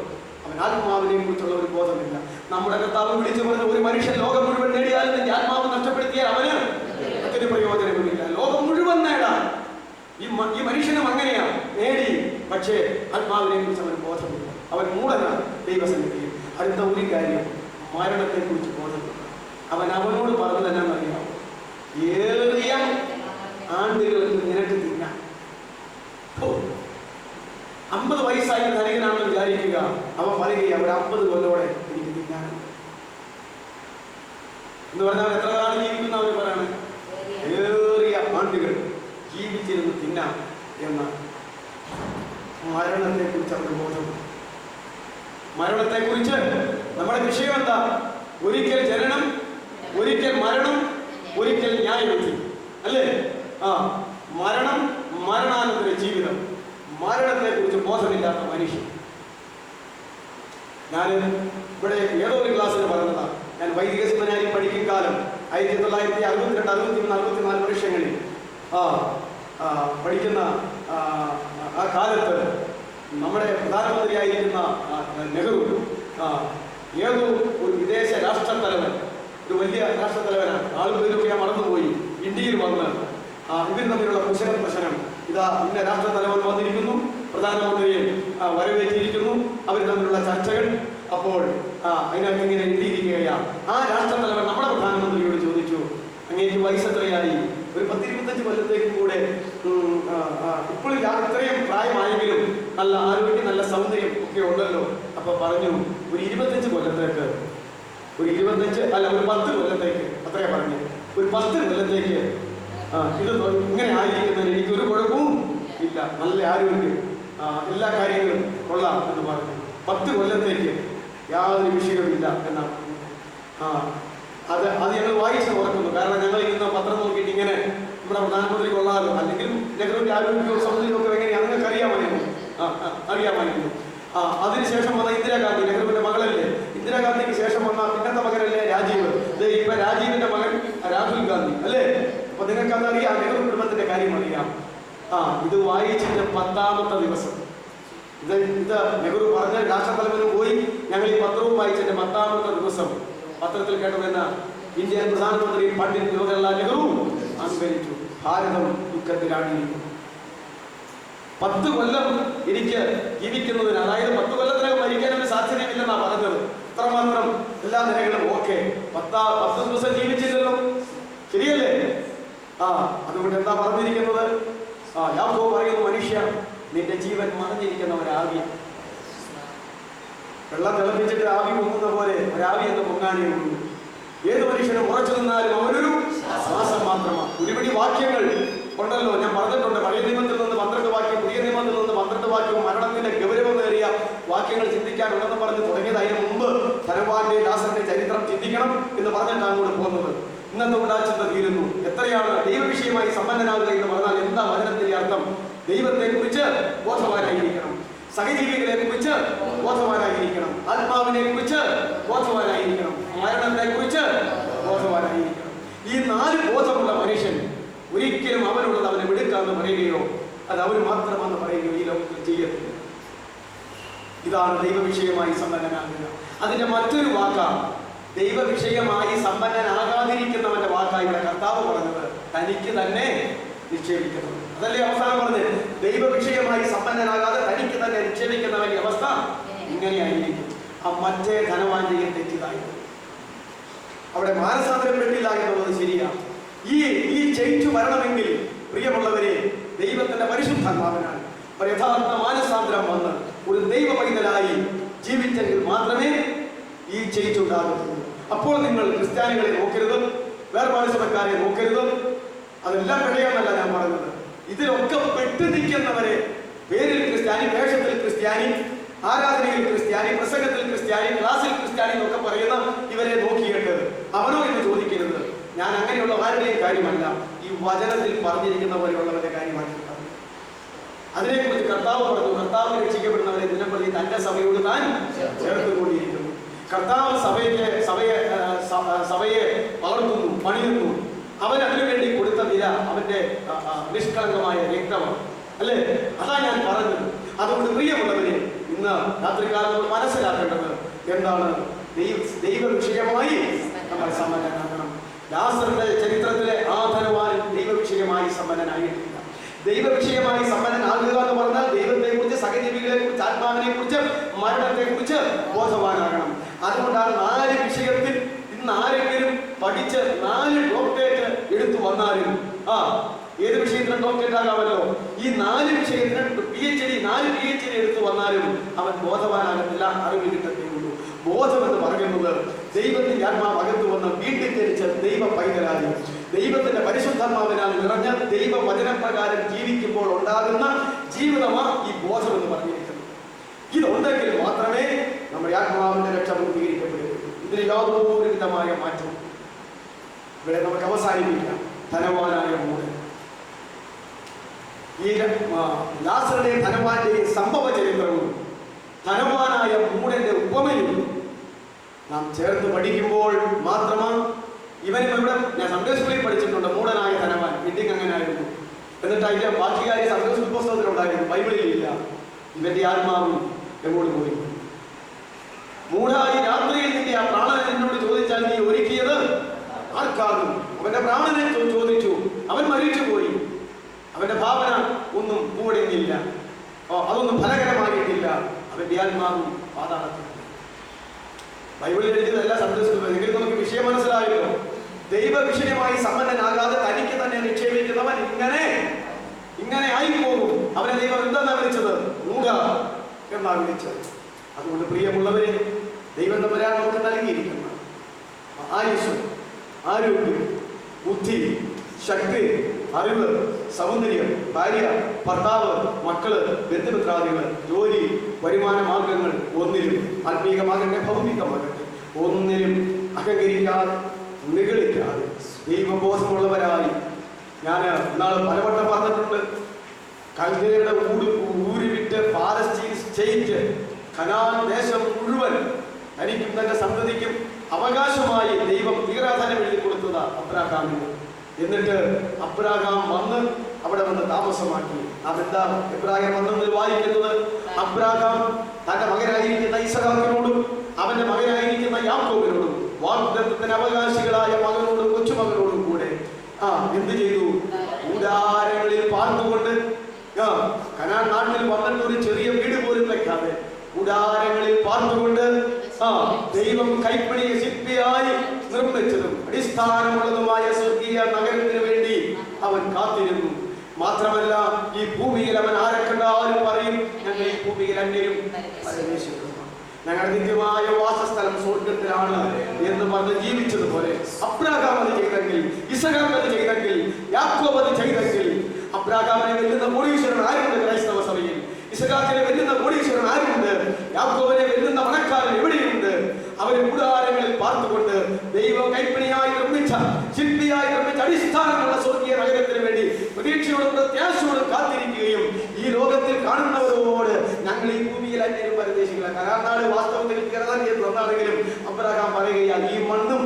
അവൻ ആത്മാവിനെ കുറിച്ചുള്ള ഒരു ബോധമില്ല. നമ്മുടെ കർത്താവ് വിളിച്ചു പറഞ്ഞ, ഒരു മനുഷ്യൻ ലോകം മുഴുവൻ നേടിയാലും നിന്റെ ആത്മാവ് നഷ്ടപ്പെടുത്തിയാൽ അവന് മറ്റൊരു പ്രയോജനവുമില്ല. ലോകം മുഴുവൻ നേടാൻ ഈ മനുഷ്യനും അങ്ങനെയാ, നേടി, പക്ഷേ ആത്മാവിനെ കുറിച്ച് അവന് ബോധമില്ല. അവൻ മൂടനാണ് ദൈവസന്നിധിയിൽ. അടുത്ത ഒരു കാര്യം, മരണത്തെ കുറിച്ച് ബോധമില്ല. അവനോട് പറഞ്ഞു തന്നെ അറിയാം, ഏറിയ ആണ്ടുകൾക്ക് നിനക്ക് തിന്നാം. 50 വയസ്സായി ധനികനാണെന്ന് വിചാരിക്കുക. അവൻ പറയുക, ഒരു 50 കൊല്ലോടെ എനിക്ക് തിന്നാൻ എന്ന് പറഞ്ഞാൽ എത്ര കാലം ജീവിക്കുന്ന അവന് പറയാണ്, ഏറിയ ആണ്ടുകൾ ജീവിച്ചിരുന്ന് തിന്നാം എന്ന. മരണത്തെ കുറിച്ച് അവന് ബോധം. മരണത്തെ കുറിച്ച് നമ്മുടെ വിഷയം എന്താ? ഒരിക്കൽ ജനനം, ഒരിക്കൽ മരണം, ഒരിക്കൽ ന്യായവിധി, അല്ലേ? മരണം, മരണാനന്തര ജീവിതം. മരണത്തെ കുറിച്ച് ബോധമില്ലാത്ത മനുഷ്യൻ. ഞാൻ ഇവിടെ ഏതോ ഒരു ക്ലാസ്സിന് പറഞ്ഞതാണ്. ഞാൻ വൈദിക സെമിനാരി പഠിക്കും കാലം 1962, 63, 64 വർഷങ്ങളിൽ പഠിക്കുന്ന ആ കാലത്ത് നമ്മുടെ പ്രധാനമന്ത്രിയായിരിക്കുന്ന നെഹ്റു ഏതോ ഒരു വിദേശ രാഷ്ട്രത്തലവൻ, ഒരു വലിയ രാഷ്ട്രത്തലവനാണ്, ആളുകളിലൊക്കെ ഞാൻ മറന്നുപോയി, ഇന്ത്യയിൽ വന്ന് ഇവർ തമ്മിലുള്ള പ്രശ്നം, ഇതാ ഇന്ന രാഷ്ട്രത്തലവൻ വന്നിരിക്കുന്നു, പ്രധാനമന്ത്രിയെ വരവേറ്റിരിക്കുന്നു, അവർ തമ്മിലുള്ള ചർച്ചകൾ. അപ്പോൾ അതിനകത്ത് ഇങ്ങനെ എഴുതിയിരിക്കുകയാണ്. ആ രാഷ്ട്രത്തലവൻ നമ്മുടെ പ്രധാനമന്ത്രിയോട് ചോദിച്ചു, അങ്ങേക്ക് വയസ്സ് എത്രയായി? ഒരു 10-25 കൊല്ലത്തേക്കും കൂടെ ഇപ്പോൾ ഇത്രയും പ്രായമായെങ്കിലും നല്ല ആരോഗ്യം, നല്ല സൗന്ദര്യം ഒക്കെ ഉണ്ടല്ലോ. അപ്പൊ പറഞ്ഞു, ഒരു 25 കൊല്ലത്തേക്ക്, ഒരു 10 കൊല്ലത്തേക്ക്, അത്രയാ പറഞ്ഞു, ഒരു 10 കൊല്ലത്തേക്ക് ഇത് ഇങ്ങനെ ആയിരിക്കുന്നതിന് എനിക്കൊരു കുഴപ്പവും ഇല്ല, നല്ല ആരോഗ്യം, എല്ലാ കാര്യങ്ങളും കൊള്ളാം എന്ന് പറഞ്ഞു. 10 കൊല്ലത്തേക്ക് യാതൊരു വിഷയവുമില്ല എന്നാണ്. അത് ഞങ്ങൾ വായിച്ച് ഓർക്കുന്നു. കാരണം ഞങ്ങൾ ഇന്ന് പത്രം നോക്കിയിട്ട് ഇങ്ങനെ നമ്മുടെ പ്രധാനമന്ത്രി കൊള്ളാമല്ലോ, അല്ലെങ്കിൽ നെഹ്റുവിന്റെ ആരോഗ്യവും സൗന്ദര്യമൊക്കെ എങ്ങനെയാണ് നിങ്ങൾക്ക് അറിയാമായിരുന്നു. അതിനുശേഷം വന്ന ഇന്ദിരാഗാന്ധി, നെഹ്റുവിന്റെ മകളല്ലേ. ഇന്ദിരാഗാന്ധിക്ക് ശേഷം വന്ന പിന്നത്തെ മകനല്ലേ രാജീവ്. ഇപ്പൊ രാജീവിന്റെ മകൻ രാഹുൽ ഗാന്ധി, അല്ലേ? അപ്പൊ നിങ്ങൾക്ക് അതറിയാം, നെഹ്റു കുടുംബത്തിന്റെ കാര്യം അറിയാം. ഇത് വായിച്ചിട്ട് 10ാമത്തെ ദിവസം ഇത് നെഹ്റു പറഞ്ഞ രാഷ്ട്രതലവന് പോയി, ഞങ്ങൾ ഈ പത്രവും വായിച്ചതിന്റെ 10ാമത്തെ ദിവസം പത്രത്തിൽ കേട്ടതെന്ന ഇന്ത്യൻ പ്രധാനമന്ത്രി പണ്ഡിറ്റ് ജവഹർലാൽ നെഹ്റു അന്തരിച്ചു. ഭാരതം ദുഃഖത്തിലാണിരിക്കുന്നു. 10 കൊല്ലം എനിക്ക് ജീവിക്കുന്നതിന്, അതായത് 10 കൊല്ലത്തിനകം മരിക്കാനൊരു സാധ്യതയില്ലെന്നാണ് പറഞ്ഞത്. അത്രമാത്രം എല്ലാ നിലകളും ഓക്കെ. 10 ദിവസം ജീവിച്ചില്ലല്ലോ, ശരിയല്ലേ? അതുകൊണ്ട് എന്താ പറഞ്ഞിരിക്കുന്നത്? യാക്കോബ് പറയുന്നു, മനുഷ്യ, നിന്റെ ജീവൻ മറഞ്ഞിരിക്കുന്ന ഒരാവിയ. വെള്ളം തിളപ്പിച്ചിട്ട് ആവി പൊങ്ങുന്ന പോലെ ഒരാവി എന്ന് പൊങ്ങാനേ ഉള്ളൂ. ഏത് മനുഷ്യനും ഉറച്ചു നിന്നാലും അവനൊരു ശ്വാസം മാത്രമാണ്. ഒരുപിടി വാക്യങ്ങൾ ഉണ്ടല്ലോ, ഞാൻ പറഞ്ഞിട്ടുണ്ട്. പഴയ നിയമത്തിൽ നിന്ന് 12 വാക്യം, പുതിയ നിയമത്തിൽ നിന്ന് 12 വാക്യവും മരണത്തിന്റെ ഗൗരവമേറിയ വാക്യങ്ങൾ ചിന്തിക്കാനുണ്ടെന്ന് പറഞ്ഞ് തുടങ്ങിയത്. അതിന് മുമ്പ് ധനവാന്റെ ദാസന്റെ ചരിത്രം ചിന്തിക്കണം എന്ന് പറഞ്ഞിട്ടാണ് അങ്ങോട്ട് പോകുന്നത്. ഇന്നത്തെ ഉണ്ടാച്ചിന്ത തീരുന്നു. എത്രയാണ് ദൈവവിഷയമായി സമ്പന്നനാകുക എന്ന് പറഞ്ഞാൽ എന്താ വചനത്തിന്റെ അർത്ഥം? ദൈവത്തെ കുറിച്ച് ബോധവാനായിരിക്കണം, സഹജീവികളെ കുറിച്ച് ബോധവാനായിരിക്കണം, ആത്മാവിനെ കുറിച്ച് ബോധവാനായിരിക്കണം, മരണത്തെ കുറിച്ച് ബോധവാനായിരിക്കണം. ഈ 4 ബോധമുള്ള മനുഷ്യൻ ഒരിക്കലും അവനുള്ളത് അവനെ വിടുക്കാമെന്ന് പറയുകയോ അത് അവന് മാത്രമെന്ന് പറയുകയോ ഈ ലോകത്തിൽ ചെയ്യത്തില്ല. ഇതാണ് ദൈവവിഷയമായി സമ്പന്നനാകുക. അതിന്റെ മറ്റൊരു വാക്കാണ് ദൈവവിഷയമായി സമ്പന്നനാകാതിരിക്കുന്നവന്റെ വാക്കായി ഇവിടെ കർത്താവ് പറഞ്ഞത്, തനിക്ക് തന്നെ നിക്ഷേപിക്കുന്നത്. അതല്ലേ അവസാനം പറഞ്ഞത്? ദൈവവിഷയമായി സമ്പന്നനാകാതെ തനിക്ക് തന്നെ നിക്ഷേപിക്കുന്നവന്റെ അവസ്ഥ ഇങ്ങനെയായിരിക്കും. മറ്റേ ധനവാന്റെയും തെറ്റിതായി അവിടെ മാനസാന്തരപ്പെട്ടില്ല എന്നുള്ളത് ശരിയാണ്. ഈ ചേഞ്ച് വരണമെങ്കിൽ പ്രിയമുള്ളവരെ, ദൈവത്തിന്റെ പരിശുദ്ധാത്മാവിനാൽ ഒരു യഥാർത്ഥ മാനസാന്തരം വന്ന് ഒരു ദൈവ പൈതലായി ജീവിച്ചെങ്കിൽ മാത്രമേ ഈ ചേഞ്ച് ഉണ്ടാകത്തുള്ളൂ. അപ്പോൾ നിങ്ങൾ ക്രിസ്ത്യാനികളെ നോക്കരുത്, വേർപാട് സഭക്കാരെ നോക്കരുത്. അതെല്ലാം പിഴയാന്നല്ല ഞാൻ പറഞ്ഞത്. ഇതിലൊക്കെ പെട്ടു നിൽക്കുന്നവരെ, പേരിൽ ക്രിസ്ത്യാനി, വേഷത്തിൽ ക്രിസ്ത്യാനി, ആരാധനയിൽ ക്രിസ്ത്യാനി, പ്രസംഗത്തിൽ ക്രിസ്ത്യാനി, ക്ലാസ്സിൽ ക്രിസ്ത്യാനി എന്നൊക്കെ പറയുന്ന ഇവരെ നോക്കിയിട്ട് അവനോ എന്ന് ചോദിക്കരുത്. ഞാൻ അങ്ങനെയുള്ള ആരുടെയും കാര്യമല്ല, ഈ വചനത്തിൽ പറഞ്ഞിരിക്കുന്ന പോലെയുള്ളവരുടെ കാര്യമാണ്. അതിനെക്കുറിച്ച് കർത്താവ് പറഞ്ഞു, കർത്താവ് രക്ഷിക്കപ്പെടുന്നവരെ ദിനംപ്രതി തന്റെ സഭയോട് താൻ ചേർത്തുകൊണ്ടിരിക്കുന്നു. കർത്താവ് സഭയെ വളർത്തുന്നു, പണിയുന്നു. അവൻ അതിനുവേണ്ടി കൊടുത്ത വില അവന്റെ നിഷ്കളങ്കമായ രക്തമാണ്, അല്ലേ? അതാ ഞാൻ പറഞ്ഞത്. അതുകൊണ്ട് പ്രിയമുള്ളവരെ, ഇന്ന് രാത്രികാലം നമ്മൾ മനസ്സിലാക്കേണ്ടത് എന്താണ്? ദൈവ വിഷയമായി നമ്മൾ സമ്പന്നനാകണം. ലാസറിന്റെ ചരിത്രത്തിലെ ആ ധനവാൻ ദൈവ വിഷയമായി സമ്പന്നനായിട്ടില്ല. ദൈവ വിഷയമായി സമ്പന്നനാകുക എന്ന് പറഞ്ഞാൽ ദൈവത്തെ കുറിച്ച്, സഹജീവികളെ കുറിച്ച്, ആത്മാവിനെ കുറിച്ച്, മരണത്തെ കുറിച്ച് ബോധവാനാകണം. അതുകൊണ്ടാണ് 4 വിഷയത്തിൽ ഇന്ന് ആരെങ്കിലും പഠിച്ച് 4 ഡോക്ടറേറ്റ് എടുത്തു വന്നാലും, ഏത് വിഷയത്തിനും ഡോക്ടറേറ്റ് ആകാമല്ലോ, ഈ 4 വിഷയത്തിന് നാല് PhD എടുത്തു വന്നാലും അവൻ ബോധവാനാകത്തില്ല, അറിവ് കിട്ടത്തേ ഉള്ളൂ. ബോധം എന്ന് പറയുന്നത് ദൈവത്തിന്റെ ആത്മാവ് അകത്തു വന്ന് വീണ്ടും ജനിച്ച ദൈവ പൈതലായി ദൈവത്തിന്റെ പരിശുദ്ധാത്മാവിനാൽ നിറഞ്ഞ ദൈവ വചനപ്രകാരം ജീവിക്കുമ്പോൾ ഉണ്ടാകുന്ന ജീവിതമാണ് ഈ ബോധം എന്ന് പറഞ്ഞിരിക്കുന്നത്. ഇതുണ്ടെങ്കിൽ മാത്രമേ നമ്മുടെ ആത്മാവിന്റെ രക്ഷ പൂർത്തീകരിക്കപ്പെടുകയുള്ളൂ. ഇതിന് യാതൊരു വിധമായ മാറ്റവും ഇവിടെ നമുക്ക് അവസാനിപ്പിക്കാം. ധനവാനായ മൂടൻ, ഈ ലാസറുടെ ധനവാന്റെ സംഭവ ചരിത്രവും ധനവാനായ മൂടന്റെ ഉപമയും നാം ചേർത്ത് പഠിക്കുമ്പോൾ മാത്രമാണ് ഇവനും ഇവിടെ, ഞാൻ സൺഡേ സ്കൂളിൽ പഠിച്ചിട്ടുണ്ട്, മൂടനായ ധനവാൻ മീറ്റിംഗ് അങ്ങനെ ആയിരുന്നു. എന്നിട്ട് അതിന്റെ ബാക്കിക്കാരി സൺഡേ സ്കൂൾ പുസ്തകത്തിലുണ്ടായിരുന്നു, ബൈബിളിൽ ഇല്ല. ഇവന്റെ ആത്മാവും എങ്ങോട്ട് പോയി? മൂടായി രാത്രിയിൽ നിന്റെ ആ പ്രാണനെ എന്നോട് ചോദിച്ചാൽ നീ ഒരുക്കിയത് ആർക്കാകും? അവന്റെ പ്രാണനെ ചോദിച്ചു, അവൻ മരിച്ചു പോയി. അവന്റെ ഭാവന ഒന്നും കൂടെയില്ല, അതൊന്നും ഫലകരമായിട്ടില്ല. അവന്റെ ആത്മാവും പാതാളത്തിൽ. ബൈബിളിൽ എഴുതിയതല്ല സന്ദേശം. എങ്കിൽ നമുക്ക് വിഷയം മനസ്സിലായല്ലോ. ദൈവ വിഷയമായി സമ്പന്നനാകാതെ തനിക്ക് തന്നെ നിക്ഷേപിക്കുന്നവൻ ഇങ്ങനെ ആയിപ്പോകും. അവനെ ദൈവം എന്താണ് വിളിച്ചത്? മൂഢ എന്നാണ് വിളിച്ചത്. അതുകൊണ്ട് പ്രിയമുള്ളവരെ, ദൈവം തമ്പുരാൻ നമുക്ക് നൽകിയിരിക്കുന്ന ആയുസ്, ആരോഗ്യം, ബുദ്ധി, ശക്തി, അറിവ്, സൗന്ദര്യം, ഭാര്യ, ഭർത്താവ്, മക്കള്, ബന്ധുമിത്രാദികൾ, ജോലി, വരുമാന മാർഗങ്ങൾ ഒന്നിലും, ആത്മീകമാകട്ടെ ഭൗതികമാകട്ടെ, ഒന്നിലും അഹങ്കരിക്കാതെ നിഗളിക്കാതെ ദൈവബോധമുള്ളവരായി. ഞാൻ ഇന്നാൾ പലവട്ടം പറഞ്ഞിട്ടുണ്ട്, കൽദയരുടെ ഊരി വിറ്റ് പാലസ്തീൻ സ്റ്റേറ്റ്, കനാൻ ദേശം മുഴുവൻ തനിക്കും തന്റെ സന്തതിക്കും അവകാശമായി ദൈവം തീരാധാരം എഴുതി കൊടുത്തതാ അബ്രാഹാമിന്. എന്നിട്ട് അബ്രാഹാം വന്ന് അവിടെ വന്ന് താമസമാക്കി. അതെന്താ എബ്രാഹിം വന്നെന്ന് വായിക്കുന്നത്? അബ്രാഹാം തന്റെ മകനായിരിക്കുന്ന ഇസഹാക്കിനോടും അവന്റെ മകനായിരിക്കുന്ന യാക്കോബിനോടും വാഗ്ദത്തത്തിന് അവകാശികളായ മകനോടും കൊച്ചുമകനോടും കൂടെ എന്ത് ചെയ്തു? കൂടാരങ്ങളിൽ പാർന്നുകൊണ്ട്, കനാൻ നാട്ടിൽ വന്നിട്ട് ഒരു ചെറിയ വീട് പോലും വെക്കാതെ കൂടാരങ്ങളിൽ പാർന്നുകൊണ്ട് ദൈവം കൈപ്പണിയെ ശില്പിയായി നിർമ്മിച്ചതും അടിസ്ഥാനമുള്ളതുമായ സ്വർഗീയ നഗരത്തിന് വേണ്ടി അവൻ കാത്തിരുന്നു. മാത്രമല്ല, ഈ ഭൂമിയിൽ അവൻ ആരെ കണ്ടാലും പറയും, ഞങ്ങൾ ഈ ഭൂമിയിൽ അന്യരും പരദേശികളുമാണ്, ഞങ്ങളുടെ നിത്യമായ വാസസ്ഥലം സ്വർഗത്തിലാണ് എന്ന് പറഞ്ഞ് ജീവിച്ചതുപോലെ അബ്രാഹാം അത് ചെയ്തെങ്കിൽ, ഇസഹാക്ക് അത് ചെയ്തെങ്കിൽ, യാക്കോബ് അത് ചെയ്തെങ്കിൽ, അബ്രാഹാമിനെ വെല്ലുന്ന കോടീശ്വരൻ ആരുണ്ട് ക്രൈസ്തവ സഭയിൽ? ഇസഹാക്കിനെ വെല്ലുന്ന കോടീശ്വരൻ ആരുണ്ട്? യാക്കോബിനെ വെല്ലുന്ന പണക്കാരൻ എവിടെയുണ്ട്? അവരെ കൂടാരങ്ങളിൽ പാർത്തുകൊണ്ട് ദൈവം കൈപ്പണിയായി നിർമ്മിച്ച, ശില്പിയായി നിർമ്മിച്ച അടിസ്ഥാനമുള്ള സ്വർഗീയ നഗരത്തിന് വേണ്ടി പ്രതീക്ഷയോടും പ്രത്യാശയോടും കാത്തിരിക്കുകയും ഈ ലോകത്തിൽ കാണുന്നവരോട് ഞങ്ങൾ ഈ ഭൂമിയിൽ അന്യരും പരദേശികളാണ്. കരാനാട് വാസ്തവത്തിൽ കിറതാൻ ചെയ്ത് തന്നാണെങ്കിലും അബ്രാഹാം പറയുകയാണ്, ഈ മണ്ണും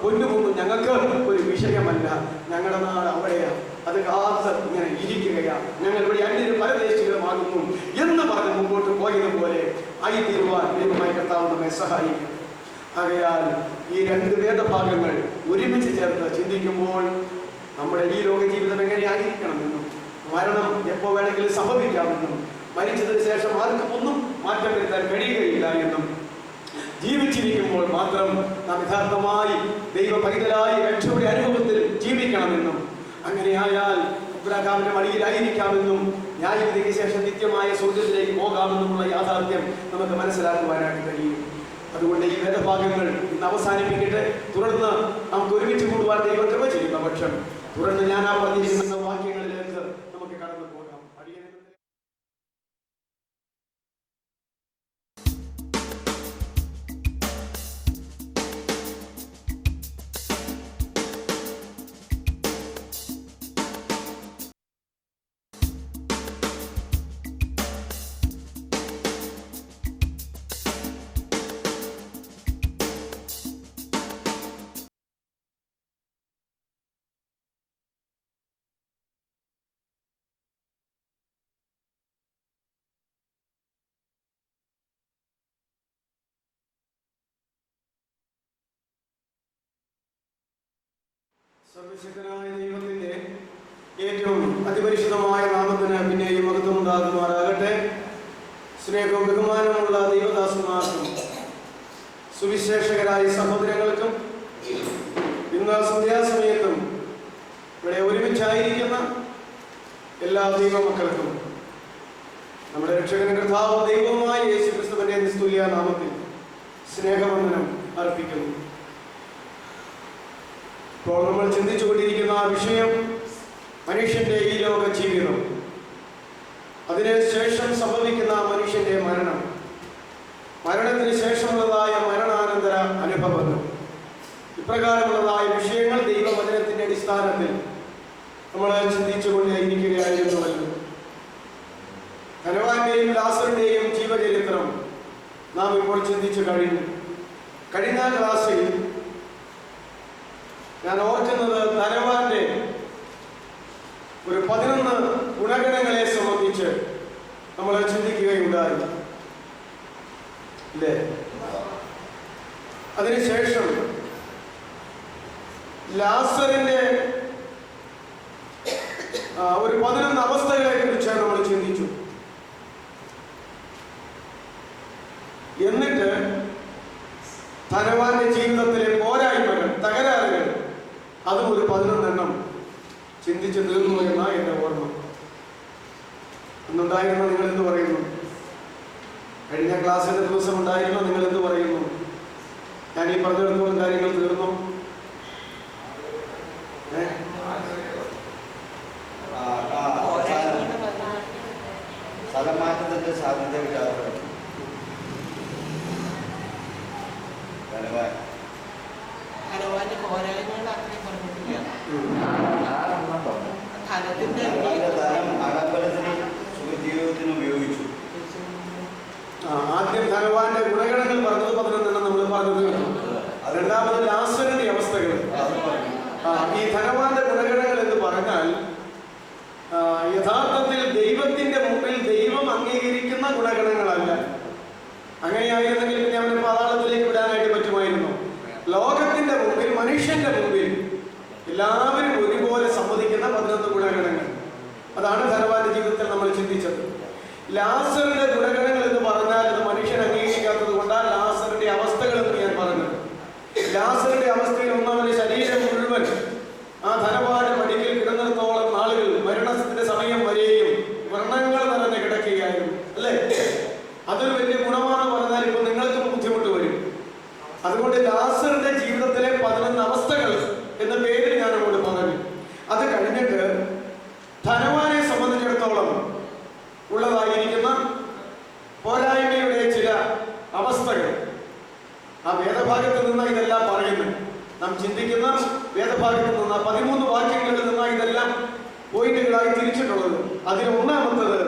പൊന്നുകൊണ്ടും ഞങ്ങൾക്ക് ഒരു വിഷയമല്ല, ഞങ്ങളുടെ നാട് അവിടെയാണ്, അത് കാത്ത് ഇങ്ങനെ ഇരിക്കുകയാണ്, ഞങ്ങൾ ഇവിടെ അന്യരും പരദേശികളുമാകുന്നു എന്ന് പറഞ്ഞ് മുമ്പോട്ട് പോയതുപോലെ ആയിത്തീരുവാൻ ദൈവമായ കർത്താവ് നമ്മെ സഹായിക്കും. ആകയാൽ ഈ 2 വേദഭാഗങ്ങൾ ഒരുമിച്ച് ചേർത്ത് ചിന്തിക്കുമ്പോൾ നമ്മുടെ ഈ ലോക ജീവിതം എങ്ങനെയായിരിക്കണമെന്നും മരണം എപ്പോൾ വേണമെങ്കിലും സംഭവിക്കാമെന്നും മരിച്ചതിന് ശേഷം ആർക്കും ഒന്നും മാറ്റം വരുത്താൻ കഴിയുകയില്ല എന്നും ജീവിച്ചിരിക്കുമ്പോൾ മാത്രം നാം യഥാർത്ഥമായി ദൈവ പൈതലായി രക്ഷയുടെ അനുഭവത്തിൽ ജീവിക്കണമെന്നും അങ്ങനെയായാൽ അബ്രഹാമിന്റെ മടിയിലായിരിക്കാമെന്നും ന്യായവിധിക്ക് ശേഷം നിത്യമായ സ്വർഗ്ഗത്തിലേക്ക് പോകാമെന്നുമുള്ള യാഥാർത്ഥ്യം നമുക്ക് മനസ്സിലാക്കുവാനായിട്ട് കഴിയും. അതുകൊണ്ട് ഈ വേദഭാഗങ്ങൾ ഇന്ന് അവസാനിപ്പിക്കട്ടെ. തുടർന്ന് നമുക്ക് ഒരുമിച്ച് കൂടുവാൻ ദൈവം കൃപ ചെയ്യുന്ന പക്ഷം തുടർന്ന് ഞാൻ ആ പറഞ്ഞിരിക്കുന്ന വാക്യങ്ങളിലേക്ക് നമുക്ക് കടന്നു പോകാം. സർവശക്തനായ ദൈവത്തിന്റെ ഏറ്റവും അതിപരിശുദ്ധമായ നാമത്തിന് പിന്നെയും മഹത്വമുണ്ടാകുമാറാകട്ടെ. സ്നേഹവും ബഹുമാനമുള്ള ദൈവദാസന്മാർക്കും സുവിശേഷകരായ സഹോദരങ്ങൾക്കും ഇന്ന് സന്ധ്യാസമയത്തും ഇവിടെ ഒരുമിച്ചായിരിക്കുന്ന എല്ലാ ദൈവമക്കൾക്കും നമ്മുടെ രക്ഷകനും കർത്താവും ദൈവവുമായ യേശുക്രിസ്തുവിന്റെ നിസ്തുല്യ നാമത്തിൽ സ്നേഹവന്ദനം അർപ്പിക്കുന്നു. ഇപ്പോൾ നമ്മൾ ചിന്തിച്ചുകൊണ്ടിരിക്കുന്ന വിഷയം മനുഷ്യന്റെ ഈ ലോക ജീവിതം, അതിനുശേഷം സംഭവിക്കുന്ന മനുഷ്യന്റെ മരണം, മരണത്തിന് ശേഷമുള്ളതായ മരണാനന്തര അനുഭവങ്ങൾ, ഇപ്രകാരമുള്ളതായ വിഷയങ്ങൾ ദൈവവചനത്തിന്റെ അടിസ്ഥാനത്തിൽ നമ്മൾ ചിന്തിച്ചുകൊണ്ടേയിരിക്കുകയായിരുന്നുവല്ലോ. ധനവാന്റെയും ലാസറിന്റെയും ജീവചരിത്രം നാം ഇപ്പോൾ ചിന്തിച്ചു കഴിഞ്ഞു. കഴിഞ്ഞ ക്ലാസ്സിൽ ഞാൻ ഓർക്കുന്നത് ധനവാന്റെ ഒരു 11 ഗുണഗണങ്ങളെ സംബന്ധിച്ച് നമ്മൾ ചിന്തിക്കുകയുണ്ടായി അല്ലേ? അതിനുശേഷം ലാസറിന്റെ ഒരു 11 അവസ്ഥകളെ കുറിച്ച് നമ്മൾ ചിന്തിച്ചു. എന്നിട്ട് ധനവാന്റെ ജീവിതത്തിലെ പോരായ്മകൾ, തകരാറുകൾ, അതും ഒരു 11 എണ്ണം ചിന്തിച്ച് തീർന്നു എന്ന എന്റെ ഓർമ്മ. അന്നുണ്ടായിരുന്ന നിങ്ങൾ എന്ത് പറയുന്നു? കഴിഞ്ഞ ക്ലാസ്സിന്റെ ദിവസം ഉണ്ടായിരുന്ന നിങ്ങൾ എന്ത് പറയുന്നു? ഞാൻ ഈ പറഞ്ഞെടുത്തോളം കാര്യങ്ങൾ തീർന്നു? സ്ഥലമാറ്റത്തിന്റെ സാധ്യത ഉപയോഗിച്ചു. ആദ്യം ധനവാന്റെ ഗുണഗണങ്ങൾ പറഞ്ഞത് 11 നമ്മൾ പറഞ്ഞത്. രണ്ടാമത് ലാസറിന്റെ അവസ്ഥകൾ. ഈ ധനവാന്റെ ഗുണഗണങ്ങൾ എന്ന് പറഞ്ഞാൽ യഥാർത്ഥത്തിൽ ദൈവത്തിന്റെ മുമ്പിൽ ദൈവം അംഗീകരിക്കുന്ന ഗുണഗണങ്ങളല്ല. അങ്ങനെയായിരുന്നെങ്കിൽ പിന്നെ അവനെ പാതാളത്തിലേക്ക് വിടാനായിട്ട് പറ്റുമായിരുന്നു. ലോകത്തിന്റെ മുമ്പിൽ, മനുഷ്യന്റെ മുമ്പിൽ എല്ലാവരും ഒരുപോലെ സമ്മതിക്കുന്ന 11 ഗുണഗണങ്ങൾ. അതാണ് ധനവാന്റെ ജീവിതത്തിൽ നമ്മൾ ചിന്തിച്ചത്. ലാസറിന്റെ ഗുണഗണങ്ങൾ എന്ന് പറഞ്ഞാൽ അത് മനുഷ്യൻ അംഗീകരിക്കാത്തത് കൊണ്ടാണ് ലാസറിന്റെ അവസ്ഥകൾ എന്ന് ഞാൻ പറഞ്ഞത്. ലാസറിന്റെ അവസ്ഥയിൽ ഒന്നാമത് ശരീരം മുഴുവൻ ആ ധനവാന്റെ പടിക്കൽ കിടന്നിടത്തോളം നാളുകൾ, മരണത്തിന്റെ സമയം വരെയും വ്രണങ്ങൾ നിറഞ്ഞ് കിടക്കുകയായിരുന്നു അല്ലേ? അതൊരു വലിയ ഗുണമാണെന്ന് പറഞ്ഞാൽ ഇപ്പൊ നിങ്ങൾക്കും ബുദ്ധിമുട്ട് വരും. അതുകൊണ്ട് ലാസറിന്റെ ജീവിതത്തിലെ 11 അവസ്ഥകൾ എന്ന പേരിൽ ഞാൻ അങ്ങോട്ട് പറഞ്ഞു. അത് കഴിഞ്ഞിട്ട് ധനവാനെ സംബന്ധിച്ചിടത്തോളം ഉള്ളതായിരിക്കുന്ന പോരായ്മയുടെ ചില അവസ്ഥകൾ ആ വേദഭാഗത്ത് നിന്ന് ഇതെല്ലാം പറയുന്നു. നാം ചിന്തിക്കുന്ന വേദഭാഗത്ത് നിന്ന് 13 വാക്യങ്ങളിൽ നിന്നാണ് ഇതെല്ലാം പോയിന്റുകളായി തിരിച്ചിട്ടുള്ളത്. അതിൽ ഒന്നാമത്തത്